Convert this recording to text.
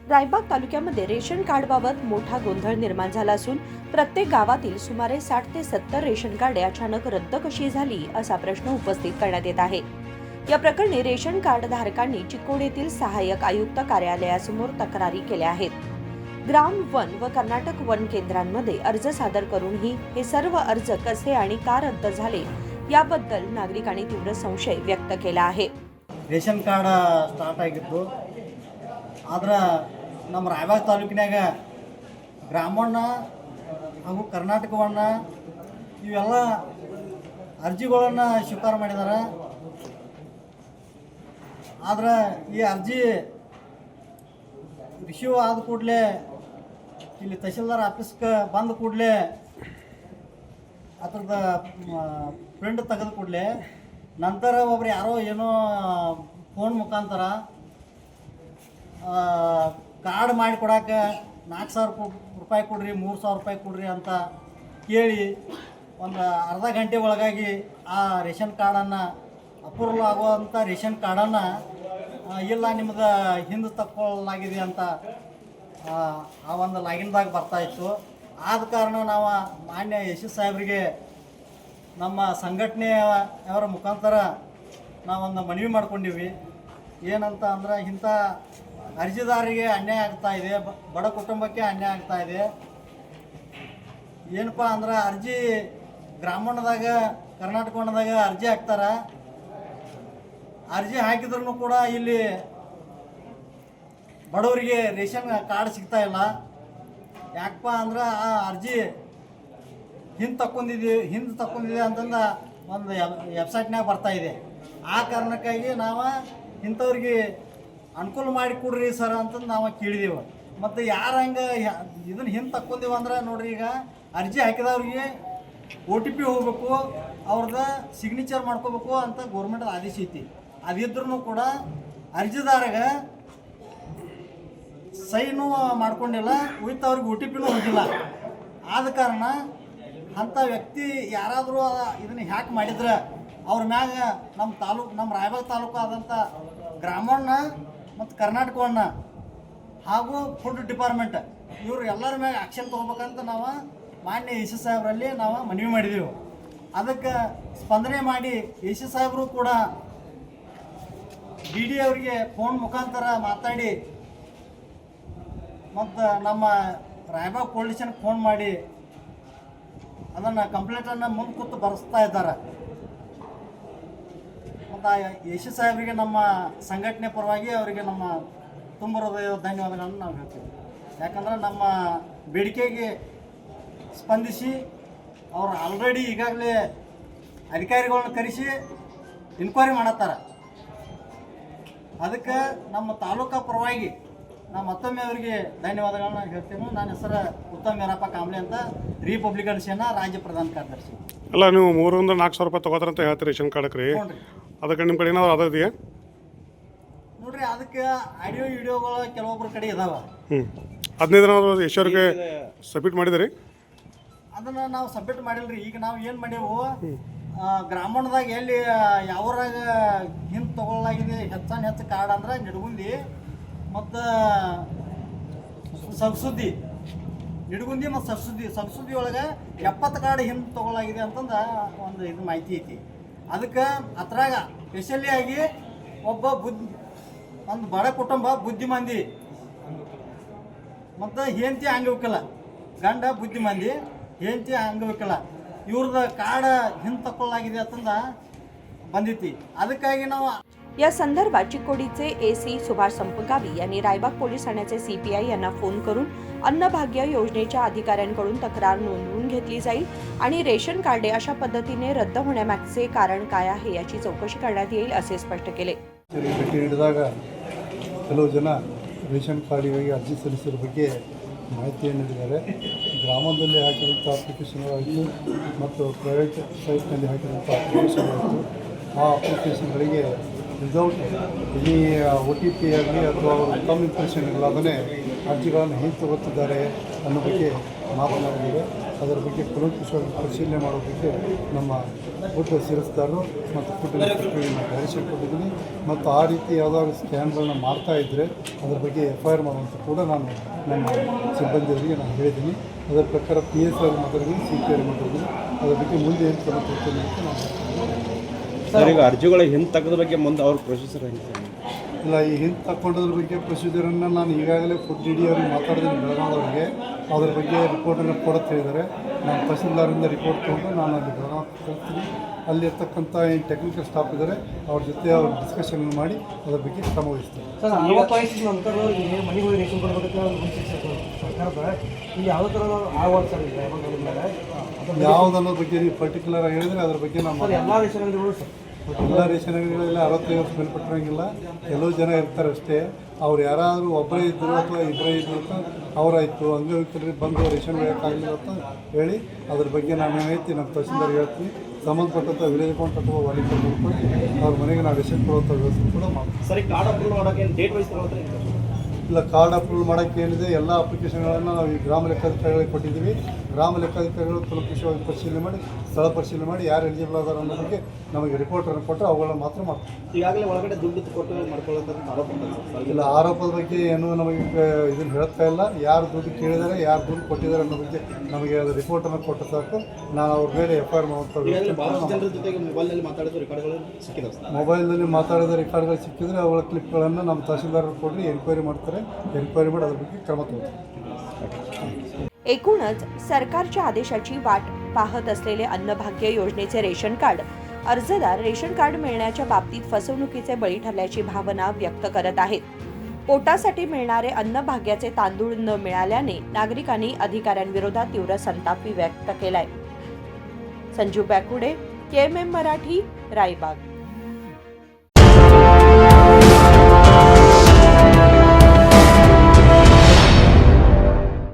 रायबाग तालुक्यामध्ये रेशन कार्डबाबत मोठा गोंधळ निर्माण झाला असून प्रत्येक गावातील सुमारे 60 ते 70 रेशन कार्डे अचानक रद्द कशी झाली असा प्रश्न उपस्थित करण्यात येत आहे। या प्रकरणी रेशन कार्ड धारकांनी चिकोड येथील सहाय्यक आयुक्त कार्यालयासमोर तक्रारी केल्या आहेत। ग्राम वन व कर्नाटक वन केंद्रांमध्ये अर्ज सादर करूनही हे सर्व अर्ज कसे आणि का रद्द झाले याबद्दल नागरिकांनी तीव्र संशय व्यक्त केला आहे। ರೇಷನ್ ಕಾರ್ಡ್ ಸ್ಟಾರ್ಟ್ ಆಗಿತ್ತು ಆದ್ರೆ ನಮ್ಮ ರಾಯಬಾಗ ತಾಲೂಕಿನಾಗ ಗ್ರಾಮವನ್ನ ಹಾಗೂ ಕರ್ನಾಟಕವನ್ನ ಇವೆಲ್ಲ ಅರ್ಜಿಗಳನ್ನು ಸ್ವೀಕಾರ ಮಾಡಿದ್ದಾರೆ। ಆದ್ರೆ ಈ ಅರ್ಜಿ ರಿಸೀವ್ ಆದ ಕೂಡಲೇ ಇಲ್ಲಿ ತಹಶೀಲ್ದಾರ್ ಆಫೀಸ್ಗೆ ಬಂದ ಕೂಡಲೇ ಅದ್ರದ ಪ್ರಿಂಟ್ ತೆಗೆದ ಕೂಡಲೇ ನಂತರ ಒಬ್ರು ಯಾರೋ ಏನೋ ಫೋನ್ ಮುಖಾಂತರ ಕಾರ್ಡ್ ಮಾಡಿ ಕೊಡಕ್ಕೆ 4,000 ರೂಪಾಯಿ ಕೊಡ್ರಿ 3,000 ರೂಪಾಯಿ ಕೊಡ್ರಿ ಅಂತ ಕೇಳಿ ಒಂದು ಅರ್ಧ ಗಂಟೆ ಒಳಗಾಗಿ ಆ ರೇಷನ್ ಕಾರ್ಡನ್ನು ಅಪ್ರೂವಲ್ ಆಗುವಂಥ ರೇಷನ್ ಕಾರ್ಡನ್ನು ಇಲ್ಲ ನಿಮ್ಮದು ಹಿಂದೆ ತಕ್ಕೊಳ್ಳಲಾಗಿದೆ ಅಂತ ಆ ಒಂದು ಲಾಗಿನ್ದಾಗ ಬರ್ತಾಯಿತ್ತು। ಆದ ಕಾರಣ ನಾವು ಮಾನ್ಯ ಎಸ್ ಎಸ್ ಸಾಹೇಬರಿಗೆ ನಮ್ಮ ಸಂಘಟನೆಯವರ ಮುಖಾಂತರ ನಾವೊಂದು ಮನವಿ ಮಾಡ್ಕೊಂಡಿವಿ। ಏನಂತ ಅಂದ್ರೆ ಇಂಥ ಅರ್ಜಿದಾರರಿಗೆ ಅನ್ಯಾಯ ಆಗ್ತಾ ಇದೆ, ಬಡ ಕುಟುಂಬಕ್ಕೆ ಅನ್ಯಾಯ ಆಗ್ತಾ ಇದೆ। ಏನಪ್ಪ ಅಂದ್ರೆ ಅರ್ಜಿ ಗ್ರಾಮೀಣದಾಗ ಕರ್ನಾಟಕದಾಗ ಅರ್ಜಿ ಹಾಕ್ತಾರೆ, ಅರ್ಜಿ ಹಾಕಿದ್ರೂ ಕೂಡ ಇಲ್ಲಿ ಬಡವರಿಗೆ ರೇಷನ್ ಕಾರ್ಡ್ ಸಿಗ್ತಾ ಇಲ್ಲ। ಯಾಕಪ್ಪ ಅಂದ್ರೆ ಆ ಅರ್ಜಿ ಹಿಂದೆ ತಕ್ಕೊಂಡಿದೆ ಅಂತಂದು ಒಂದು ವೆಬ್ಸೈಟ್ನಾಗ ಬರ್ತಾಯಿದೆ। ಆ ಕಾರಣಕ್ಕಾಗಿ ನಾವು ಇಂಥವ್ರಿಗೆ ಅನುಕೂಲ ಮಾಡಿ ಕೊಡ್ರಿ ಸರ್ ಅಂತಂದು ನಾವು ಕೇಳಿದೆವು। ಮತ್ತು ಯಾರು ಹಂಗೆ ಇದನ್ನು ಹಿಂದೆ ತಕ್ಕೊಂಡಿವ ಅಂದ್ರೆ ನೋಡ್ರಿ, ಈಗ ಅರ್ಜಿ ಹಾಕಿದವ್ರಿಗೆ OTP ಹೋಗ್ಬೇಕು, ಅವ್ರದ್ದು ಸಿಗ್ನೇಚರ್ ಮಾಡ್ಕೋಬೇಕು ಅಂತ ಗೌರ್ಮೆಂಟ್ ಆದೇಶ ಐತಿ। ಅದಿದ್ರೂ ಕೂಡ ಅರ್ಜಿದಾರಗೆ ಸೈನು ಮಾಡ್ಕೊಂಡಿಲ್ಲ, ಉಳಿತ ಅವ್ರಿಗೆ OTPನೂ ಹೋಗಿಲ್ಲ। ಆದ ಕಾರಣ ಅಂಥ ವ್ಯಕ್ತಿ ಯಾರಾದರೂ ಇದನ್ನು ಹ್ಯಾಕ್ ಮಾಡಿದ್ರೆ ಅವ್ರ ಮ್ಯಾಗ ನಮ್ಮ ರಾಯಬಾಗ ತಾಲೂಕು ಆದಂಥ ಗ್ರಾಮವನ್ನ ಮತ್ತು ಕರ್ನಾಟಕವನ್ನ ಹಾಗೂ ಫುಡ್ ಡಿಪಾರ್ಟ್ಮೆಂಟ್ ಇವರು ಎಲ್ಲರ ಮ್ಯಾಗ ಆ್ಯಕ್ಷನ್ ತೊಗೋಬೇಕಂತ ನಾವು ಮಾನ್ಯ ಎಸ್ ಎಸ್ ಸಾಹೇಬರಲ್ಲಿ ನಾವು ಮನವಿ ಮಾಡಿದೆವು। ಅದಕ್ಕೆ ಸ್ಪಂದನೆ ಮಾಡಿ ಎಸ್ ಎಸ್ ಸಾಹೇಬರು ಕೂಡ DD ಅವರಿಗೆ ಫೋನ್ ಮುಖಾಂತರ ಮಾತಾಡಿ ಮತ್ತು ನಮ್ಮ ರಾಯಬಾಗ ಪೊಲೀಸ್ ಸ್ಟೇಷನ್ಗೆ ಫೋನ್ ಮಾಡಿ ಅದನ್ನು ಕಂಪ್ಲೇಂಟನ್ನು ಮುಂದೆ ಕೂತು ಬರೆಸ್ತಾ ಇದ್ದಾರೆ। ಮತ್ತು ಎಸ್ ಎಸ್ ಸಾಹೇಬರಿಗೆ ನಮ್ಮ ಸಂಘಟನೆ ಪರವಾಗಿ ಅವರಿಗೆ ನಮ್ಮ ತುಂಬ ಹೃದಯದ ಧನ್ಯವಾದಗಳನ್ನು ನಾವು ಹೇಳ್ತೀವಿ। ಯಾಕಂದ್ರೆ ನಮ್ಮ ಬೇಡಿಕೆಗೆ ಸ್ಪಂದಿಸಿ ಅವರು ಆಲ್ರೆಡಿ ಈಗಾಗಲೇ ಅಧಿಕಾರಿಗಳನ್ನ ಕರೆಸಿ ಇನ್ಕ್ವೈರಿ ಮಾಡತ್ತಾರೆ। ಅದಕ್ಕೆ ನಮ್ಮ ತಾಲೂಕಾ ಪರವಾಗಿ ನಾವು ಮತ್ತೊಮ್ಮೆ ಅವರಿಗೆ ಧನ್ಯವಾದಗಳನ್ನ ಹೇಳ್ತೇವೆ। ನನ್ನ ಹೆಸರು ಉತ್ತಮ್ ವೀರಪ್ಪ ಕಾಂಬ್ಳೆ ಅಂತ, ರಿಪಬ್ಲಿಕನ್ ಸೇನಾ ರಾಜ್ಯ ಪ್ರಧಾನ ಕಾರ್ಯದರ್ಶಿ। ಅಲ್ಲ, ನೀವು 3,00,000-4,000 ರೂಪಾಯಿ ತೊಗೋತಾರಂತ ಹೇಳ್ತೀರಿ ರೇಷನ್ ಕಾರ್ಡಕ್ಕೆ ರೀ? ಅದಕ್ಕೆ ನಿಮ್ಮ ಕಡೆ ಏನಾದ್ರು ಅದೆಯಾ ನೋಡ್ರಿ? ಅದಕ್ಕೆ ಆಡಿಯೋ ವಿಡಿಯೋಗಳು ಕೆಲವೊಬ್ಬರ ಕಡೆ ಇದಾವೆ। 15 ದಿನ ಈಶ್ವರ್ಗೆ ಸಬ್ಮಿಟ್ ಮಾಡಿದ್ರಿ? ಅದನ್ನು ನಾವು ಸಬ್ಮಿಟ್ ಮಾಡಿಲ್ರಿ। ಈಗ ನಾವು ಏನು ಮಾಡೇವು, ಗ್ರಾಮೀಣದಾಗ ಎಲ್ಲಿ ಯಾವ್ರಾಗ ಹಿಂದೆ ತಗೊಳ್ಳಲಾಗಿದೆ ಹೆಚ್ಚು ಕಾರ್ಡ್ ಅಂದ್ರೆ ನಿಡಗುಂದಿ ಮತ್ತು ಸಬ್ಸುದ್ದಿ, ನಿಡಗುಂದಿ ಮತ್ತು ಸಬ್ಸುದ್ದಿ ಒಳಗೆ 70 ಕಾರ್ಡ್ ಹಿಂದೆ ತಗೊಳ್ಳಲಾಗಿದೆ ಅಂತಂದು ಒಂದು ಇದು ಮಾಹಿತಿ ಐತಿ। ಅದಕ್ಕೆ ಅದ್ರಾಗ ಸ್ಪೆಷಲಿ ಆಗಿ ಒಂದು ಬಡ ಕುಟುಂಬ ಬುದ್ಧಿಮಂದಿ ಮತ್ತು ಹೆಂಡತಿ ಅಂಗವಿಕಲ, ಗಂಡ ಬುದ್ಧಿಮಂದಿ ಹೆಂಡತಿ ಅಂಗವಿಕಲ, ಇವ್ರದ್ದು ಕಾರ್ಡ್ ಹಿಂದೆ ತಗೊಳ್ಳಲಾಗಿದೆ ಅಂತಂದು ಬಂದೈತಿ। ಅದಕ್ಕಾಗಿ ನಾವು या संदर्भात चिकोडीचे AC सुभाष संपगावी यांनी रायबाग पोलीस ठाण्याचे CPI यांना फोन करून अन्नभाग्य योजनेच्या अधिकाऱ्यांकडून तक्रार नोंदवून घेतली जाईल आणि रेशन कार्डे अशा पद्धतीने रद्द होण्यामागचे कारण काय आहे याची चौकशी करण्यात येईल असे स्पष्ट केले। ಭೇಟಿ ನೀಡಿದಾಗ ಕೆಲವು ಜನ ರೇಷನ್ ಕಾರ್ಡಿಗಾಗಿ ಅರ್ಜಿ ಸಲ್ಲಿಸಿದ ಬಗ್ಗೆ ಮಾಹಿತಿಯನ್ನು ನೀಡಿದ್ದಾರೆ। ಗ್ರಾಮದಲ್ಲಿ ಹಾಕಿದಂಥ ಅಪ್ಲಿಕೇಶನ್ಗಳಾಯಿತು ಮತ್ತು ಪ್ರೈವೇಟ್ ಸೈಟ್ನಲ್ಲಿ ಹಾಕಿದಂಥ ಅಪ್ಲಿಕೇಶನ್ಗಳಾಯಿತು, ಆ ಅಪ್ಲಿಕೇಶನ್ಗಳಿಗೆ ವಿದೌಟ್ ಎನಿ OTP ಆಗಲಿ ಅಥವಾ ಅವರು ತಮ್ಮ ಇಂಪ್ರೆಷನ್ಗಳಾದನೇ ಅರ್ಜಿಗಳನ್ನು ಹೇಗೆ ತಗೋತಿದ್ದಾರೆ ಅನ್ನೋ ಬಗ್ಗೆ ಮಾತನಾಡಿದ್ದೇವೆ। ಅದರ ಬಗ್ಗೆ ಕೂಲಂಕುಷವಾಗಿ ಪರಿಶೀಲನೆ ಮಾಡೋದಕ್ಕೆ ನಮ್ಮ ಫುಡ್ ಶಿರಸ್ದಾರರು ಮತ್ತು ಫುಡ್ ಇನ್ಸ್ಪೆಕ್ಟರ್ಗೆ ನಾನು ಡೈರೆಕ್ಷನ್ ಕೊಟ್ಟಿದ್ದೀನಿ ಮತ್ತು ಆ ರೀತಿ ಯಾವುದಾದ್ರು ಸ್ಕ್ಯಾನ್ಗಳನ್ನ ಮಾಡ್ತಾ ಇದ್ದರೆ ಅದರ ಬಗ್ಗೆ FIR ಮಾಡುವಂಥ ಕೂಡ ನಾನು ನಮ್ಮ ಸಿಬ್ಬಂದಿಯವರಿಗೆ ನಾನು ಹೇಳಿದ್ದೀನಿ. ಅದರ ಪ್ರಕಾರ PSI ಅವ್ರಿಗೆ ಮಾತಾಡಿದ್ದೀನಿ, CPI ಮಾತಾಡಿದ್ದೀನಿ. ಅದರ ಬಗ್ಗೆ ಮುಂದೆ ಏನು ಕ್ರಮ ತಗೊಳ್ತೀನಿ ಅಂತ ನಾನು ಸರ್ ಈಗ ಅರ್ಜಿಗಳ ಹಿಂದೆ ತೆಗೆದ ಬಗ್ಗೆ ಮುಂದೆ ಅವ್ರ ಪ್ರೊಸೀಜರ್ ಹೆಂಗೆ ಸರ್? ಇಲ್ಲ, ಈ ಹಿಂದೆ ತಗೊಂಡದ್ರ ಬಗ್ಗೆ ಪ್ರೊಸೀಜರನ್ನು ನಾನು ಈಗಾಗಲೇ ಫುಡ್ DD ಅವ್ರಿಗೆ ಮಾತಾಡಿದ್ದೀನಿ, ಬೆಳಗಾವಿಯವರಿಗೆ. ಅದ್ರ ಬಗ್ಗೆ ರಿಪೋರ್ಟನ್ನು ಕೊಡುತ್ತೆ ಹೇಳಿದ್ದಾರೆ. ನಾನು ತಹಸೀಲ್ದಾರಿಂದ ರಿಪೋರ್ಟ್ ತೊಗೊಂಡು ನಾನು ಅಲ್ಲಿ ಬೆಳಗಾವಿ ಕಳಿಸ್ತೀನಿ. ಅಲ್ಲಿರ್ತಕ್ಕಂಥ ಏನು ಟೆಕ್ನಿಕಲ್ ಸ್ಟಾಫ್ ಇದ್ದಾರೆ ಅವ್ರ ಜೊತೆ ಅವ್ರು ಡಿಸ್ಕಷನ್ ಮಾಡಿ ಅದ್ರ ಬಗ್ಗೆ ಕ್ರಮ ವಹಿಸ್ತಾರೆ. ಸರ್ 40 ವಯಸ್ಸಿನ ನಂತರದವ್ರಿಗೆ ಮನೆಗೆ ಹೋಗಿ ರೇಷನ್ ಕೊಡಬೇಕಂತ ಒಂದು ಸರ್ಕಾರದ ಇಲ್ಲಿ ಯಾವುದೇ ಥರ ಆಗೋದು ಸರ್ ಈಗ ಯಾವುದನ್ನೋ ಬಗ್ಗೆ ನೀವು ಪರ್ಟಿಕ್ಯುಲರ್ ಆಗಿ ಹೇಳಿದರೆ ಅದ್ರ ಬಗ್ಗೆ ನಾವು ಸರ್ ಎಲ್ಲ ರೇಷನ್ ಅಂಗಡಿಗಳು ಸರ್ ಎಲ್ಲ ರೇಷನ್ ಅಂಗಡಿಗಳೆಲ್ಲ 65 ವರ್ಷ ಮೇಲ್ಪಟ್ಟಿರಂಗಿಲ್ಲ, ಕೆಲವು ಜನ ಇರ್ತಾರೆ ಅಷ್ಟೇ. ಅವ್ರು ಯಾರಾದರೂ ಒಬ್ಬರೇ ಇದ್ದರು ಅಥವಾ ಇಬ್ಬರೇ ಇದ್ದರು ಅಂತ ಅವರಾಯಿತು ಅಂಗವಿಕಲರಿಗೆ ಬಂದು ರೇಷನ್ ಬೇಕಂಗಿಲ್ಲ ಅಂತ ಹೇಳಿ ಅದ್ರ ಬಗ್ಗೆ ನಾನು ಏನೈತಿ ನಮ್ಮ ತಹಸೀಲ್ದಾರ್ ಹೇಳ್ತೀನಿ. ಸಂಬಂಧಪಟ್ಟಂಥ ವಿಲೇಜ್ ಅಕೌಂಟ್ ಅಥವಾ ವಾಲಿಕರ್ ಮಾಡ್ಕೊಂಡು ಅವ್ರ ಮನೆಗೆ ನಾವು ರೇಷನ್ ಕೊಡುವಂಥ ವ್ಯವಸ್ಥೆ ಕೂಡ ಮಾಡ್ತೀವಿ. ಸರಿ, ಕಾರ್ಡ್ ಅಪ್ರೂವ್ ಮಾಡೋಕೆ ಡೇಟ್ ವೈಸ್ ತಗೊಳ್ತಾರೆ? ಇಲ್ಲ, ಕಾರ್ಡ್ ಅಪ್ರೂವಲ್ ಮಾಡೋಕ್ಕೆ ಏನಿದೆ ಎಲ್ಲ ಅಪ್ಲಿಕೇಶನ್ಗಳನ್ನು ನಾವು ಈ ಗ್ರಾಮ ಲೆಕ್ಕಾಧಿಕಾರಿಗಳಿಗೆ ಕೊಟ್ಟಿದ್ದೀವಿ. ಗ್ರಾಮ ಲೆಕ್ಕಾಧಿಕಾರಿಗಳು ಕೂಲಂಕುಷವಾಗಿ ಪರಿಶೀಲನೆ ಮಾಡಿ ಸ್ಥಳ ಪರಿಶೀಲನೆ ಮಾಡಿ ಯಾರು ಎಲಿಜಿಬಲ್ ಆದಾರ ಅನ್ನೋ ಬಗ್ಗೆ ನಮಗೆ ರಿಪೋರ್ಟನ್ನು ಕೊಟ್ಟು ಅವುಗಳನ್ನ ಮಾತ್ರ ಮಾಡ್ತೀವಿ. ಈಗಾಗಲೇ ಒಳಗಡೆ ದುಡ್ಡು ಕೊಟ್ಟು ಮಾಡ್ಕೊಳ್ಳೋಂಥ ಆರೋಪ ಉಂಟಲ್ಲ ಸರ್? ಇಲ್ಲ, ಆರೋಪದ ಬಗ್ಗೆ ಏನೂ ನಮಗೆ ಇದನ್ನು ಹೇಳ್ತಾ ಇಲ್ಲ. ಯಾರು ದುಡ್ಡು ಕೇಳಿದ್ದಾರೆ, ಯಾರು ದುಡ್ಡು ಕೊಟ್ಟಿದ್ದಾರೆ ಅನ್ನೋ ಬಗ್ಗೆ ನಮಗೆ ಅದು ರಿಪೋರ್ಟನ್ನು ಕೊಟ್ಟು ಸಾಕು. ನಾನು ಅವ್ರ ಮೇಲೆ FIR ಮಾಡುವಂಥ ಈಗಾಗಲೇ ಭಾಳಷ್ಟು ಜನರ ಜೊತೆಗೆ ಮೊಬೈಲ್ನಲ್ಲಿ ಮಾತಾಡಿದ ರೆಕಾರ್ಡ್ಗಳು ಸಿಕ್ಕಿದಾವೆ ಸರ್. ಮೊಬೈಲ್ನಲ್ಲಿ ಮಾತಾಡಿದ ರೆಕಾರ್ಡ್ಗಳು ಸಿಕ್ಕಿದ್ರೆ ಅವುಗಳ ಕ್ಲಿಪ್ಗಳನ್ನು ನಮ್ಮ ತಹಸೀಲ್ದಾರರು ಕೊಡ್ರಿ, ಎನ್ಕ್ವೈರಿ ಮಾಡ್ತಾರೆ. ಎನ್ಕ್ವೈರಿ ಮಾಡಿ ಅದ್ರ ಬಗ್ಗೆ ಕ್ರಮ ತಗೋತಾರೆ. एकूणच सरकारच्या आदेशाची वाट पाहत असलेले अन्नभाग्य योजनेचे रेशन कार्ड अर्जदार रेशन कार्ड मिळण्याच्या बाबतीत फसवणुकीचे बळी ठरल्याची भावना व्यक्त करत आहेत. पोटासाठी मिळणारे अन्नभाग्याचे तांदूळ न मिळाल्याने नागरिकांनी अधिकाऱ्यांविरोधात तीव्र संताप व्यक्त केलाय. संजू बॅकुडे, KMM मराठी, रायबाग.